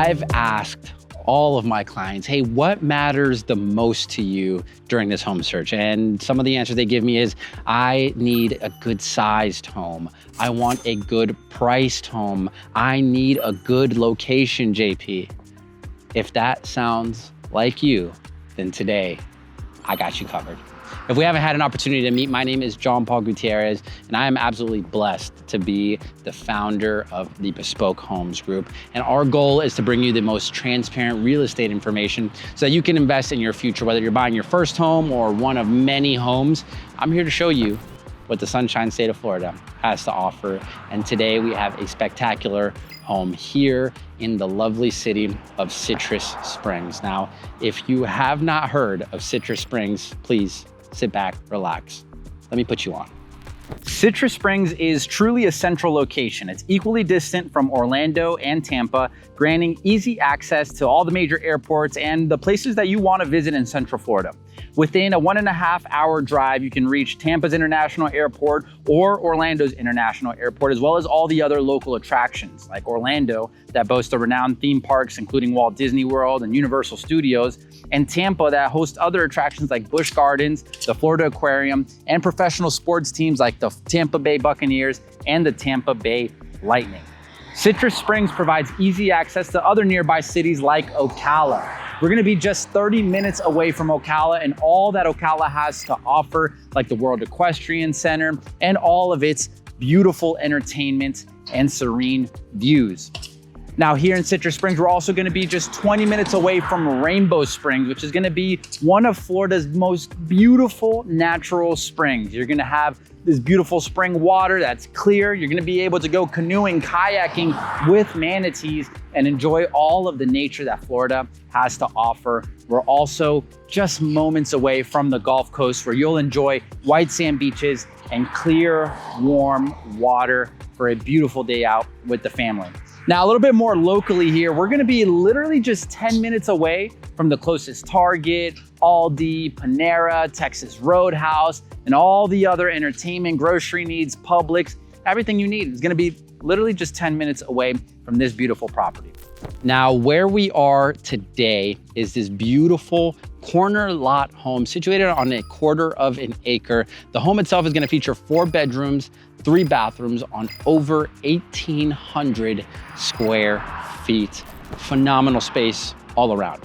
I've asked all of my clients, hey, what matters the most to you during this home search? And some of the answers they give me is, I need a good sized home. I want a good priced home. I need a good location, JP. If that sounds like you, then today I got you covered. If we haven't had an opportunity to meet, my name is John Paul Gutierrez, and I am absolutely blessed to be the founder of the Bespoke Homes Group. And our goal is to bring you the most transparent real estate information so that you can invest in your future, whether you're buying your first home or one of many homes. I'm here to show you what the Sunshine State of Florida has to offer. And today we have a spectacular home here in the lovely city of Citrus Springs. Now, if you have not heard of Citrus Springs, please sit back, relax. Let me put you on. Citrus Springs is truly a central location. It's equally distant from Orlando and Tampa, granting easy access to all the major airports and the places that you want to visit in Central Florida. Within a 1.5-hour drive, you can reach Tampa's International Airport or Orlando's International Airport, as well as all the other local attractions like Orlando that boast the renowned theme parks, including Walt Disney World and Universal Studios, and Tampa that hosts other attractions like Busch Gardens, the Florida Aquarium, and professional sports teams like the Tampa Bay Buccaneers and the Tampa Bay Lightning. Citrus Springs provides easy access to other nearby cities like Ocala. We're gonna be just 30 minutes away from Ocala and all that Ocala has to offer, like the World Equestrian Center and all of its beautiful entertainment and serene views. Now here in Citrus Springs, we're also gonna be just 20 minutes away from Rainbow Springs, which is gonna be one of Florida's most beautiful natural springs. You're gonna have this beautiful spring water that's clear. You're gonna be able to go canoeing, kayaking with manatees and enjoy all of the nature that Florida has to offer. We're also just moments away from the Gulf Coast where you'll enjoy white sand beaches and clear, warm water for a beautiful day out with the family. Now, a little bit more locally here, we're gonna be literally just 10 minutes away from the closest Target, Aldi, Panera, Texas Roadhouse, and all the other entertainment, grocery needs, Publix, everything you need is gonna be literally just 10 minutes away from this beautiful property. Now, where we are today is this beautiful corner lot home situated on a 1/4 of an acre. The home itself is gonna feature 4 bedrooms, 3 bathrooms on over 1,800 square feet. Phenomenal space all around.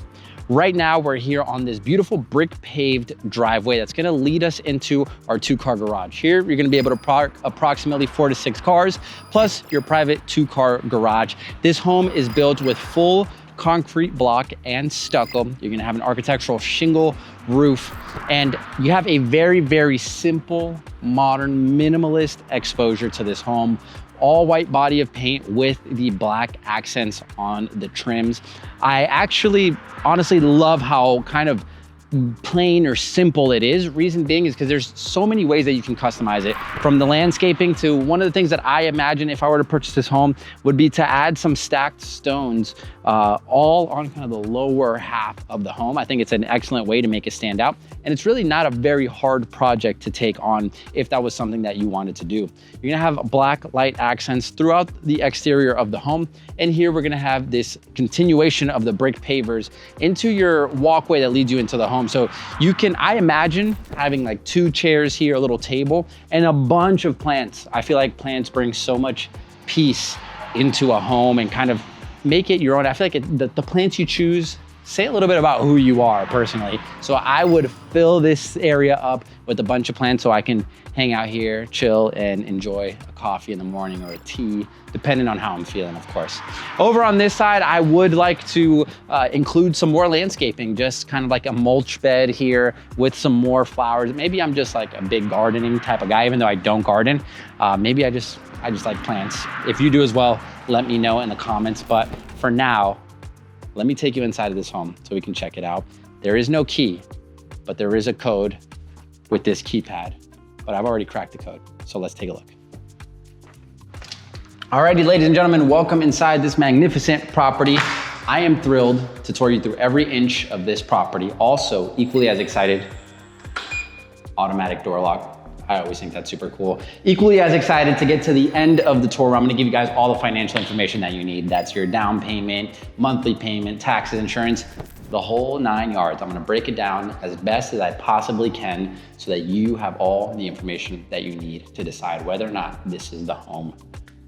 Right now, we're here on this beautiful brick paved driveway that's gonna lead us into our 2-car garage. Here, you're gonna be able to park approximately 4 to 6 cars, plus your private 2-car garage. This home is built with full concrete block and stucco. You're gonna have an architectural shingle roof, and you have a very, very simple, modern, minimalist exposure to this home. All white body of paint with the black accents on the trims. I actually honestly love how kind of plain or simple it is. Reason being is because there's so many ways that you can customize it, from the landscaping to one of the things that I imagine if I were to purchase this home would be to add some stacked stones all on kind of the lower half of the home. I think it's an excellent way to make it stand out. And it's really not a very hard project to take on if that was something that you wanted to do. You're gonna have black light accents throughout the exterior of the home. And here we're gonna have this continuation of the brick pavers into your walkway that leads you into the home. So you can, I imagine having like 2 chairs here, a little table, and a bunch of plants. I feel like plants bring so much peace into a home and kind of make it your own. I feel like the plants you choose say a little bit about who you are personally. So I would fill this area up with a bunch of plants so I can hang out here, chill, and enjoy a coffee in the morning or a tea, depending on how I'm feeling, of course. Over on this side, I would like to include some more landscaping, just kind of like a mulch bed here with some more flowers. Maybe I'm just like a big gardening type of guy, even though I don't garden. Maybe I just like plants. If you do as well, let me know in the comments. But for now, let me take you inside of this home so we can check it out. There is no key, but there is a code with this keypad. But I've already cracked the code, so let's take a look. Alrighty, ladies and gentlemen, welcome inside this magnificent property. I am thrilled to tour you through every inch of this property. Also, equally as excited, automatic door lock. I always think that's super cool. Equally as excited to get to the end of the tour where I'm gonna give you guys all the financial information that you need. That's your down payment, monthly payment, taxes, insurance, the whole 9 yards. I'm gonna break it down as best as I possibly can so that you have all the information that you need to decide whether or not this is the home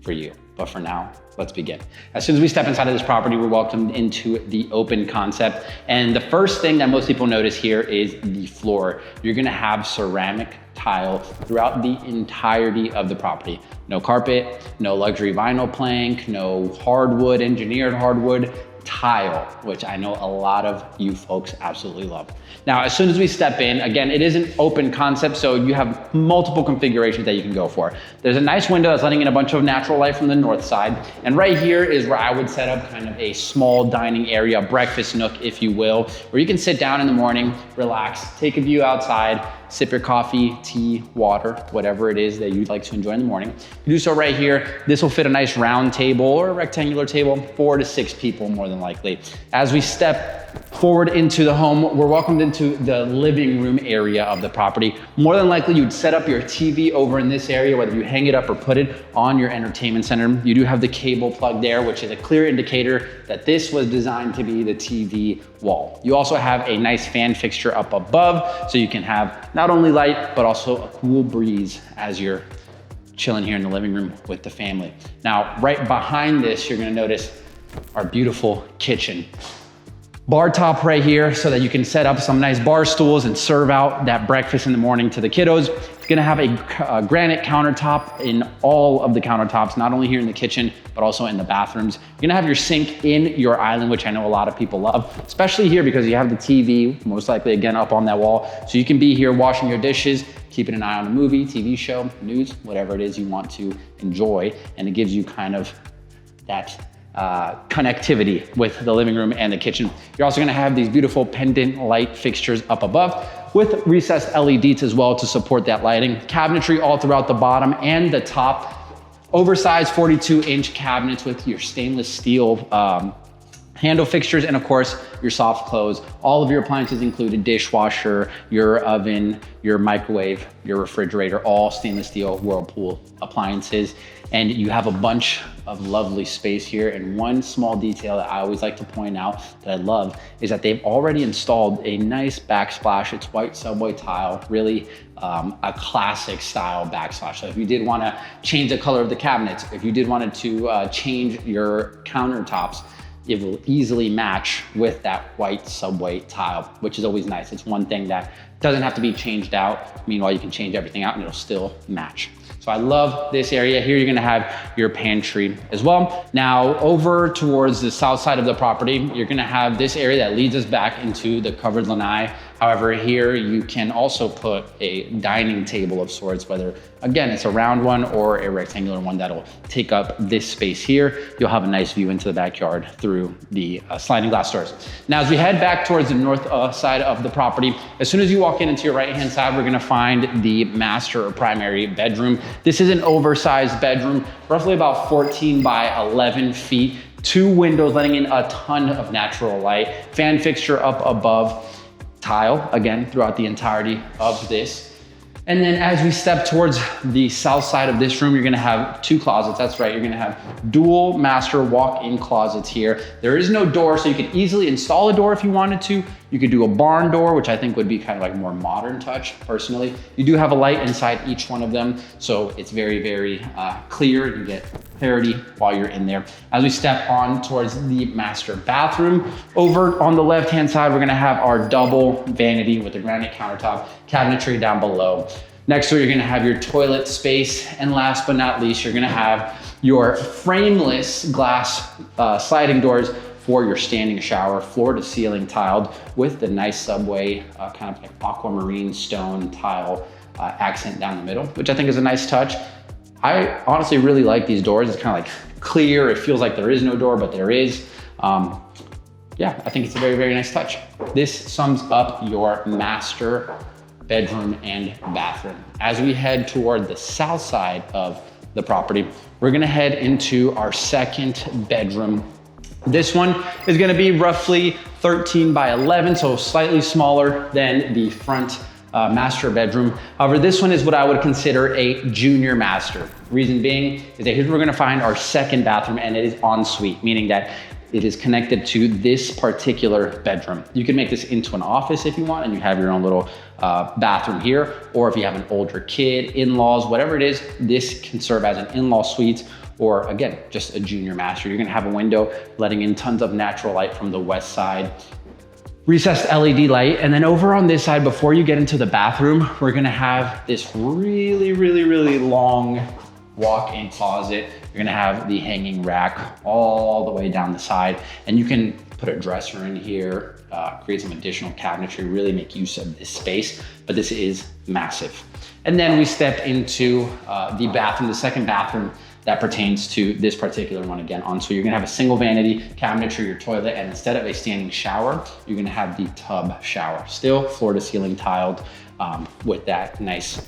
for you. But for now, let's begin. As soon as we step inside of this property, we're welcomed into the open concept. And the first thing that most people notice here is the floor. You're gonna have ceramic tile throughout the entirety of the property. No carpet, no luxury vinyl plank, no hardwood, engineered hardwood, tile, which I know a lot of you folks absolutely love. Now, as soon as we step in, again, it is an open concept, so you have multiple configurations that you can go for. There's a nice window that's letting in a bunch of natural light from the north side. And right here is where I would set up kind of a small dining area, breakfast nook, if you will, where you can sit down in the morning, relax, take a view outside, sip your coffee, tea, water, whatever it is that you'd like to enjoy in the morning. You do so right here. This will fit a nice round table or a rectangular table, 4 to 6 people more than likely. As we step forward into the home, we're welcomed into the living room area of the property. More than likely, you'd set up your TV over in this area, whether you hang it up or put it on your entertainment center. You do have the cable plug there, which is a clear indicator that this was designed to be the TV wall. You also have a nice fan fixture up above, so you can have not only light, but also a cool breeze as you're chilling here in the living room with the family. Now, right behind this, you're gonna notice our beautiful kitchen. Bar top right here so that you can set up some nice bar stools and serve out that breakfast in the morning to the kiddos. It's gonna have a granite countertop in all of the countertops, not only here in the kitchen, but also in the bathrooms. You're gonna have your sink in your island, which I know a lot of people love, especially here because you have the TV, most likely again up on that wall. So you can be here washing your dishes, keeping an eye on a movie, TV show, news, whatever it is you want to enjoy. And it gives you kind of that connectivity with the living room and the kitchen. You're also gonna have these beautiful pendant light fixtures up above with recessed LEDs as well to support that lighting. Cabinetry all throughout the bottom and the top. Oversized 42-inch cabinets with your stainless steel handle fixtures, and of course, your soft close. All of your appliances included, dishwasher, your oven, your microwave, your refrigerator, all stainless steel Whirlpool appliances. And you have a bunch of lovely space here. And one small detail that I always like to point out that I love is that they've already installed a nice backsplash. It's white subway tile, really a classic style backsplash. So if you did wanna change the color of the cabinets, if you did want to change your countertops, it will easily match with that white subway tile, which is always nice. It's one thing that doesn't have to be changed out. Meanwhile, you can change everything out and it'll still match. So I love this area. Here you're gonna have your pantry as well. Now over towards the south side of the property, you're gonna have this area that leads us back into the covered lanai. However, here you can also put a dining table of sorts, whether, again, it's a round one or a rectangular one that'll take up this space here. You'll have a nice view into the backyard through the sliding glass doors. Now, as we head back towards the north side of the property, as soon as you walk in into your right-hand side, we're gonna find the master or primary bedroom. This is an oversized bedroom, roughly about 14 by 11 feet, 2 windows letting in a ton of natural light, fan fixture up above, tile, again, throughout the entirety of this. And then as we step towards the south side of this room, you're gonna have 2 closets. That's right, you're gonna have dual master walk-in closets here. There is no door, so you could easily install a door if you wanted to. You could do a barn door, which I think would be kind of like a more modern touch, personally. You do have a light inside each one of them, so it's very, very clear. You get clarity while you're in there. As we step on towards the master bathroom, over on the left-hand side, we're gonna have our double vanity with the granite countertop, cabinetry down below. Next to it, you're gonna have your toilet space, and last but not least, you're gonna have your frameless glass sliding doors for your standing shower, floor to ceiling tiled with the nice subway kind of like aquamarine stone tile accent down the middle, which I think is a nice touch. I honestly really like these doors. It's kind of like clear. It feels like there is no door, but there is. Yeah, I think it's a very, very nice touch. This sums up your master bedroom and bathroom. As we head toward the south side of the property, we're gonna head into our second bedroom. This one is gonna be roughly 13 by 11, so slightly smaller than the front master bedroom. However, this one is what I would consider a junior master. Reason being is that here's where we're gonna find our second bathroom, and it is ensuite, meaning that it is connected to this particular bedroom. You can make this into an office if you want, and you have your own little bathroom here, or if you have an older kid, in-laws, whatever it is, this can serve as an in-law suite, or again, just a junior master. You're gonna have a window letting in tons of natural light from the west side. Recessed LED light. And then over on this side, before you get into the bathroom, we're gonna have this really long walk-in closet. You're gonna have the hanging rack all the way down the side, and you can put a dresser in here, create some additional cabinetry, really make use of this space, but this is massive. And then we step into the bathroom, the second bathroom that pertains to this particular one again. So you're gonna have a single vanity, cabinetry, your toilet, and instead of a standing shower, you're gonna have the tub shower. Still floor to ceiling tiled with that nice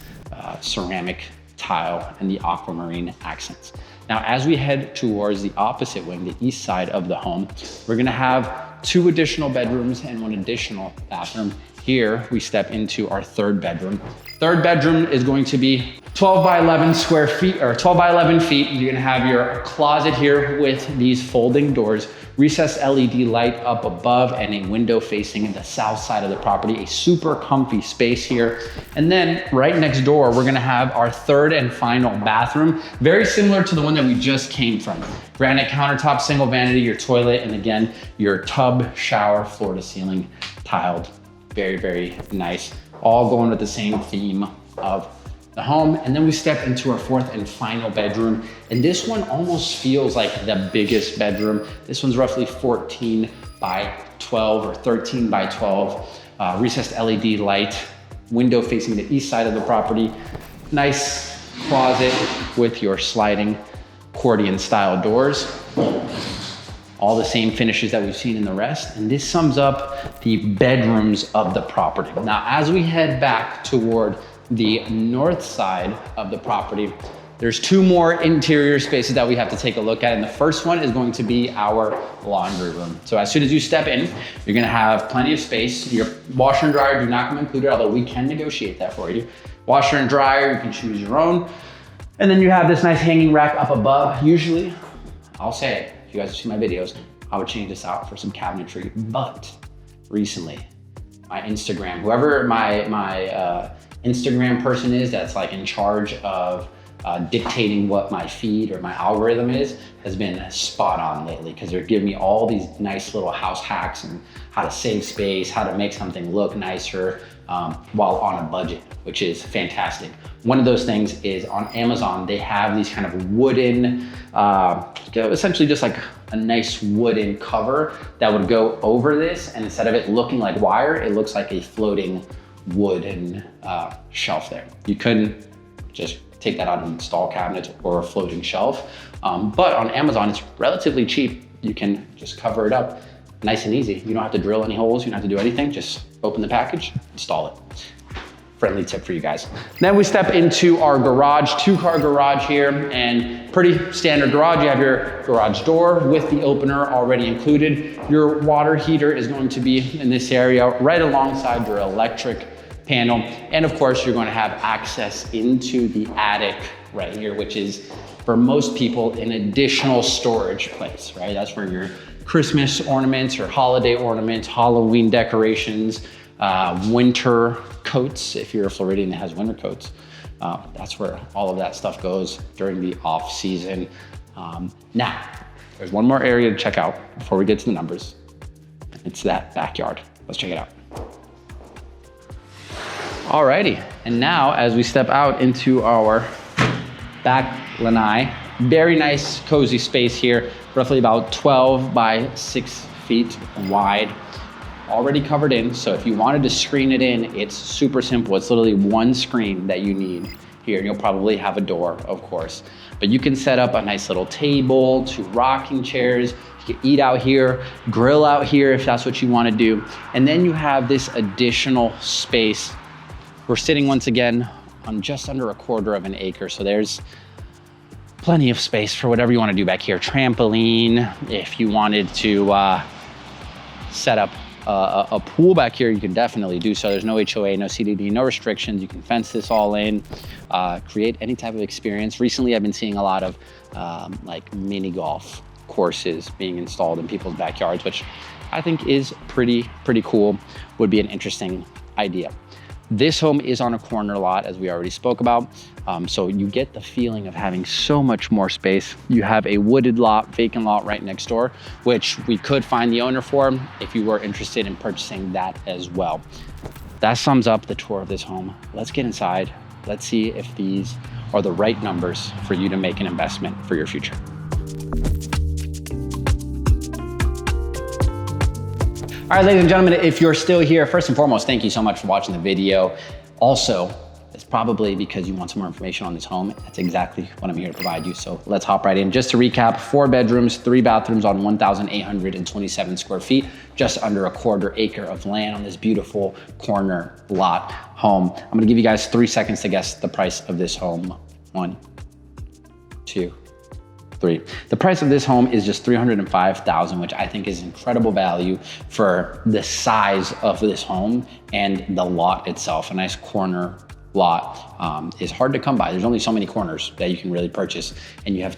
ceramic tile and the aquamarine accents. Now, as we head towards the opposite wing, the east side of the home, we're gonna have 2 additional bedrooms and 1 additional bathroom. Here, we step into our third bedroom. Third bedroom is going to be 12 by 11 square feet, or 12 by 11 feet. You're gonna have your closet here with these folding doors, recessed LED light up above, and a window facing the south side of the property, a super comfy space here. And then right next door, we're gonna have our third and final bathroom, very similar to the one that we just came from. Granite countertop, single vanity, your toilet, and again, your tub, shower, floor to ceiling tiled. Very nice. All going with the same theme of the home. And then we step into our fourth and final bedroom. And this one almost feels like the biggest bedroom. This one's roughly 14 by 12 or 13 by 12. Recessed LED light, window facing the east side of the property. Nice closet with your sliding accordion style doors. All the same finishes that we've seen in the rest. And this sums up the bedrooms of the property. Now, as we head back toward the north side of the property, there's 2 more interior spaces that we have to take a look at. And the first one is going to be our laundry room. So as soon as you step in, you're gonna have plenty of space. Your washer and dryer do not come included, although we can negotiate that for you. Washer and dryer, you can choose your own. And then you have this nice hanging rack up above. Usually, I'll say it, if you guys have seen my videos, I would change this out for some cabinetry, but recently, my Instagram, whoever my Instagram person is that's like in charge of dictating what my feed or my algorithm is, has been spot on lately, because they're giving me all these nice little house hacks and how to save space, how to make something look nicer while on a budget, which is fantastic. One of those things is on Amazon, they have these kind of wooden, essentially just like a nice wooden cover that would go over this, and instead of it looking like wire, it looks like a floating wooden shelf there. You couldn't just take that out and install cabinets or a floating shelf. But on Amazon, it's relatively cheap. You can just cover it up nice and easy. You don't have to drill any holes. You don't have to do anything. Just open the package, install it. Friendly tip for you guys. Then we step into our garage, 2-car garage here, and pretty standard garage. You have your garage door with the opener already included. Your water heater is going to be in this area right alongside your electric panel. And of course, you're going to have access into the attic right here, which is for most people an additional storage place, right? That's where your Christmas ornaments or holiday ornaments, Halloween decorations, winter coats, if you're a Floridian that has winter coats, that's where all of that stuff goes during the off season. Now, there's one more area to check out before we get to the numbers. It's that backyard. Let's check it out. Alrighty, and now as we step out into our back lanai, very nice cozy space here, roughly about 12 by 6 feet wide, already covered in. So if you wanted to screen it in, it's super simple. It's literally one screen that you need here. You'll probably have a door, of course, but you can set up a nice little table, 2 rocking chairs. You can eat out here, grill out here if that's what you want to do. And then you have this additional space. We're sitting once again on just under 1/4 acre. So there's plenty of space for whatever you want to do back here. Trampoline, if you wanted to set up a pool back here, you can definitely do so. There's no HOA, no CDD, no restrictions. You can fence this all in, create any type of experience. Recently, I've been seeing a lot of like mini golf courses being installed in people's backyards, which I think is pretty cool, would be an interesting idea. This home is on a corner lot, as we already spoke about. So you get the feeling of having so much more space. You have a wooded lot, vacant lot right next door, which we could find the owner for if you were interested in purchasing that as well. That sums up the tour of this home. Let's get inside. Let's see if these are the right numbers for you to make an investment for your future. All right, ladies and gentlemen, if you're still here, first and foremost, thank you so much for watching the video. Also, it's probably because you want some more information on this home. That's exactly what I'm here to provide you. So let's hop right in. Just to recap, 4 bedrooms, 3 bathrooms on 1,827 square feet, just under a 1/4 acre of land on this beautiful corner lot home. I'm gonna give you guys 3 seconds to guess the price of this home. 1, 2, 3. The price of this home is just $305,000, which I think is incredible value for the size of this home and the lot itself. A nice corner lot is hard to come by. There's only so many corners that you can really purchase. And you have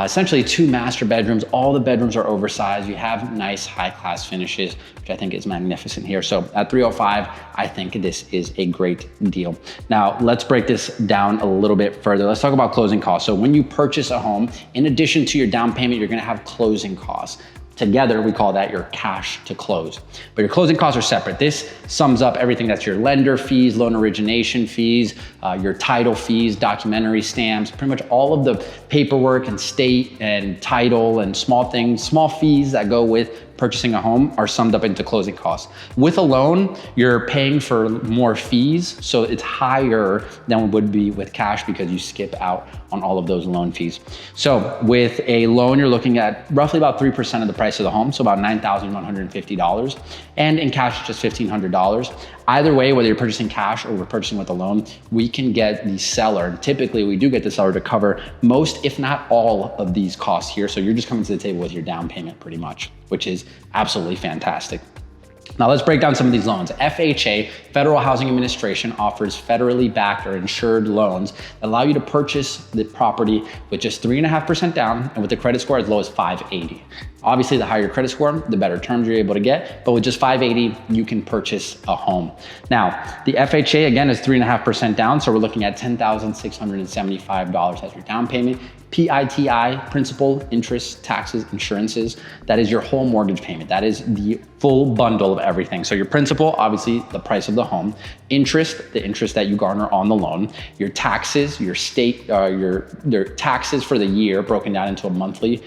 essentially two master bedrooms. All the bedrooms are oversized. You have nice high-class finishes, which I think is magnificent here. So at $305,000, I think this is a great deal. Now, let's break this down a little bit further. Let's talk about closing costs. So when you purchase a home, in addition to your down payment, you're gonna have closing costs. Together, we call that your cash to close. But your closing costs are separate. This sums up everything that's your lender fees, loan origination fees, your title fees, documentary stamps, pretty much all of the paperwork and state and title and small things, small fees that go with purchasing a home are summed up into closing costs. With a loan, you're paying for more fees, so it's higher than it would be with cash because you skip out on all of those loan fees. So with a loan, you're looking at roughly about 3% of the price of the home, so about $9,150. And in cash, just $1,500. Either way, whether you're purchasing cash or we're purchasing with a loan, we can get the seller, typically we do get the seller to cover most, if not all of these costs here. So you're just coming to the table with your down payment pretty much, which is absolutely fantastic. Now let's break down some of these loans. FHA, Federal Housing Administration, offers federally backed or insured loans that allow you to purchase the property with just 3.5% down and with a credit score as low as 580. Obviously, the higher your credit score, the better terms you're able to get, but with just 580, you can purchase a home. Now, the FHA, again, is 3.5% down, so we're looking at $10,675 as your down payment. PITI, principal, interest, taxes, insurances, that is your whole mortgage payment. That is the full bundle of everything. So your principal, obviously the price of the home, interest, the interest that you garner on the loan, your taxes, your state, your taxes for the year broken down into monthly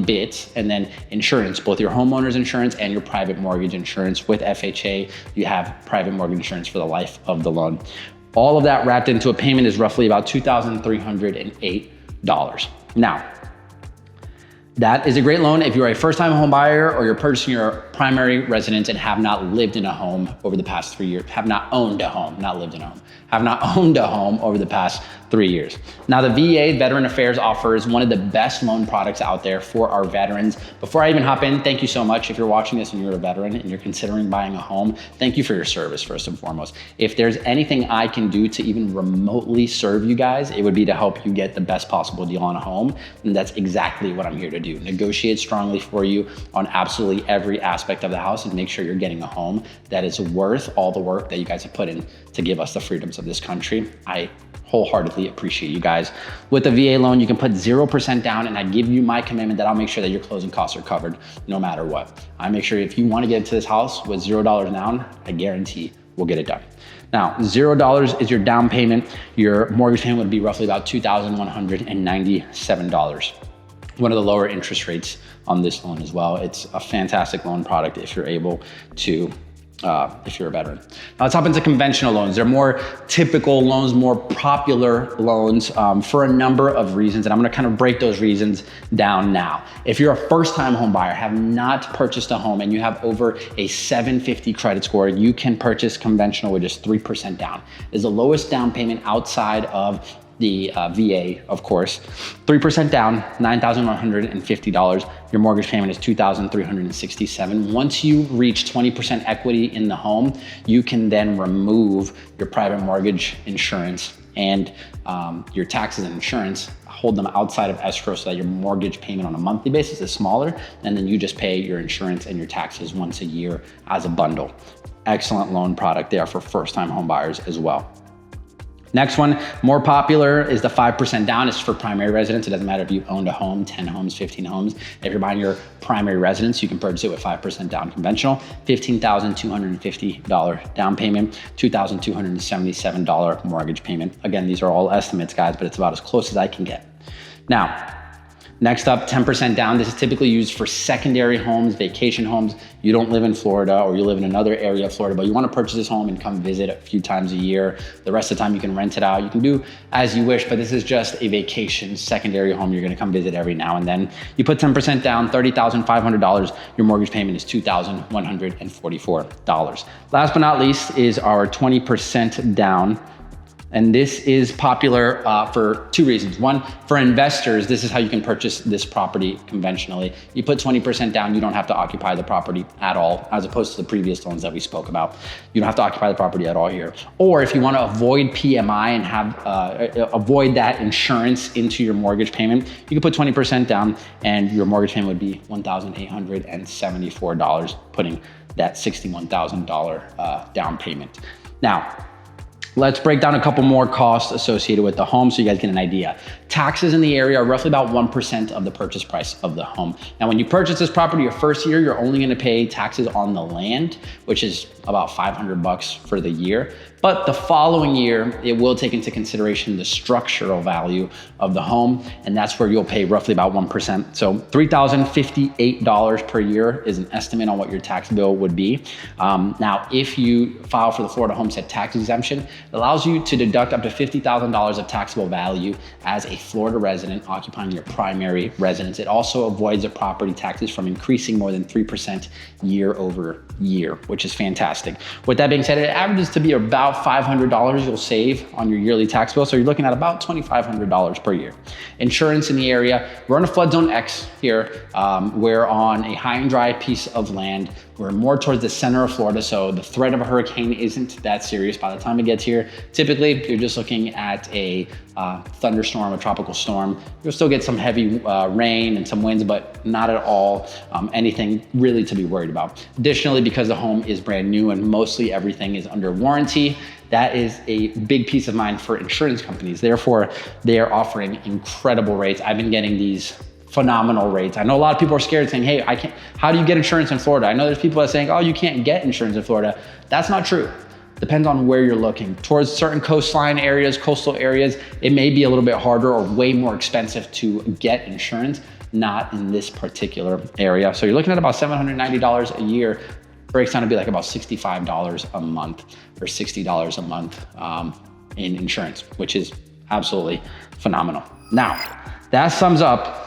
bits, and then insurance, both your homeowner's insurance and your private mortgage insurance. With FHA, you have private mortgage insurance for the life of the loan. All of that wrapped into a payment is roughly about $2,308. Now, that is a great loan if you're a first-time home buyer or you're purchasing your primary residence and have not lived in a home over the past 3 years, have not owned a home, not lived in a home, have not owned a home over the past 3 years. Now, the VA, Veteran Affairs, offers one of the best loan products out there for our veterans. Before I even hop in, thank you so much. If you're watching this and you're a veteran and you're considering buying a home, thank you for your service, first and foremost. If there's anything I can do to even remotely serve you guys, it would be to help you get the best possible deal on a home. And that's exactly what I'm here to do. Negotiate strongly for you on absolutely every aspect of the house and make sure you're getting a home that is worth all the work that you guys have put in to give us the freedoms of this country. I wholeheartedly appreciate you guys. With the VA loan, you can put 0% down, and I give you my commitment that I'll make sure that your closing costs are covered no matter what. I make sure if you want to get into this house with $0 down, I guarantee we'll get it done. Now, $0 is your down payment. Your mortgage payment would be roughly about $2,197. One of the lower interest rates on this loan as well. It's a fantastic loan product if you're able to, if you're a veteran. Now let's hop into conventional loans. They're more typical loans, more popular loans for a number of reasons. And I'm gonna kind of break those reasons down now. If you're a first-time home buyer, have not purchased a home, and you have over a 750 credit score, you can purchase conventional with just 3% down. It's the lowest down payment outside of the VA, of course. 3% down, $9,150. Your mortgage payment is $2,367. Once you reach 20% equity in the home, you can then remove your private mortgage insurance and your taxes and insurance, hold them outside of escrow so that your mortgage payment on a monthly basis is smaller, and then you just pay your insurance and your taxes once a year as a bundle. Excellent loan product there for first-time home buyers as well. Next one, more popular, is the 5% down. It's for primary residence. It doesn't matter if you owned a home, 10 homes, 15 homes. If you're buying your primary residence, you can purchase it with 5% down conventional, $15,250 down payment, $2,277 mortgage payment. Again, these are all estimates, guys, but it's about as close as I can get. Now, next up, 10% down. This is typically used for secondary homes, vacation homes. You don't live in Florida, or you live in another area of Florida, but you want to purchase this home and come visit a few times a year. The rest of the time you can rent it out. You can do as you wish, but this is just a vacation secondary home. You're going to come visit every now and then. You put 10% down, $30,500. Your mortgage payment is $2,144. Last but not least is our 20% down. And this is popular for two reasons. One, for investors, this is how you can purchase this property conventionally. You put 20% down, you don't have to occupy the property at all, as opposed to the previous loans that we spoke about. You don't have to occupy the property at all here. Or if you want to avoid PMI and have avoid that insurance into your mortgage payment, you can put 20% down and your mortgage payment would be $1,874, putting that $61,000 down payment. Now, let's break down a couple more costs associated with the home so you guys get an idea. Taxes in the area are roughly about 1% of the purchase price of the home. Now, when you purchase this property your first year, you're only gonna pay taxes on the land, which is about $500 for the year. But the following year, it will take into consideration the structural value of the home, and that's where you'll pay roughly about 1%. So $3,058 per year is an estimate on what your tax bill would be. Now, if you file for the Florida homestead tax exemption, it allows you to deduct up to $50,000 of taxable value as a Florida resident occupying your primary residence. It also avoids the property taxes from increasing more than 3% year over year, which is fantastic. With that being said, it averages to be about $500 you'll save on your yearly tax bill. So you're looking at about $2,500 per year. Insurance in the area, we're on a flood zone X here. We're on a high and dry piece of land. We're more towards the center of Florida, so the threat of a hurricane isn't that serious by the time it gets here. Typically, you're just looking at a thunderstorm, a tropical storm. You'll still get some heavy rain and some winds, but not at all anything really to be worried about. Additionally, because the home is brand new and mostly everything is under warranty, that is a big peace of mind for insurance companies. Therefore, they are offering incredible rates. I've been getting these phenomenal rates. I know a lot of people are scared saying, hey, how do you get insurance in Florida? I know there's people that are saying, oh, you can't get insurance in Florida. That's not true. Depends on where you're looking. Towards certain coastline areas, coastal areas, it may be a little bit harder or way more expensive to get insurance, not in this particular area. So you're looking at about $790 a year. Breaks down to be like about $65 a month or $60 a month in insurance, which is absolutely phenomenal. Now, that sums up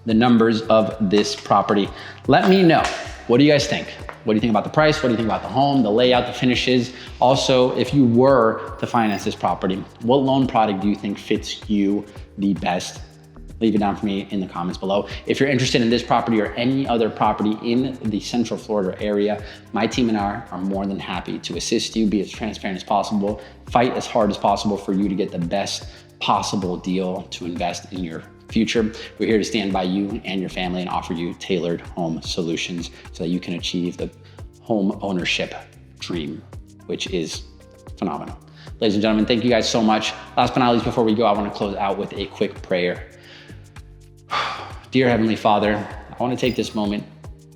the numbers of this property. Let me know, what do you guys think? What do you think about the price? What do you think about the home, the layout, the finishes? Also, if you were to finance this property, what loan product do you think fits you the best? Leave it down for me in the comments below. If you're interested in this property or any other property in the Central Florida area, my team and I are more than happy to assist you, be as transparent as possible, fight as hard as possible for you to get the best possible deal to invest in your future. We're here to stand by you and your family and offer you tailored home solutions so that you can achieve the home ownership dream, which is phenomenal. Ladies and gentlemen, thank you guys so much. Last but not least, before we go, I want to close out with a quick prayer. Dear Heavenly Father, I want to take this moment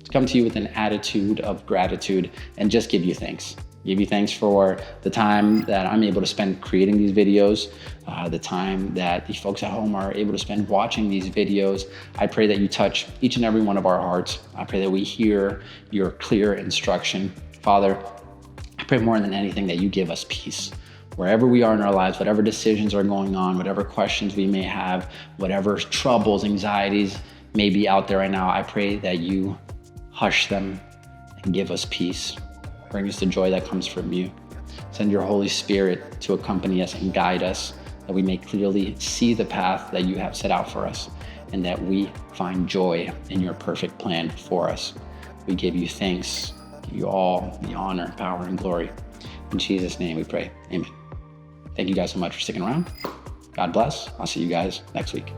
to come to you with an attitude of gratitude and just give you thanks. Give you thanks for the time that I'm able to spend creating these videos, the time that these folks at home are able to spend watching these videos. I pray that you touch each and every one of our hearts. I pray that we hear your clear instruction. Father, I pray more than anything that you give us peace. Wherever we are in our lives, whatever decisions are going on, whatever questions we may have, whatever troubles, anxieties may be out there right now, I pray that you hush them and give us peace. Bring us the joy that comes from you. Send your Holy Spirit to accompany us and guide us that we may clearly see the path that you have set out for us, and that we find joy in your perfect plan for us. We give you thanks, give you all the honor, power, and glory. In Jesus' name we pray, amen. Thank you guys so much for sticking around. God bless. I'll see you guys next week.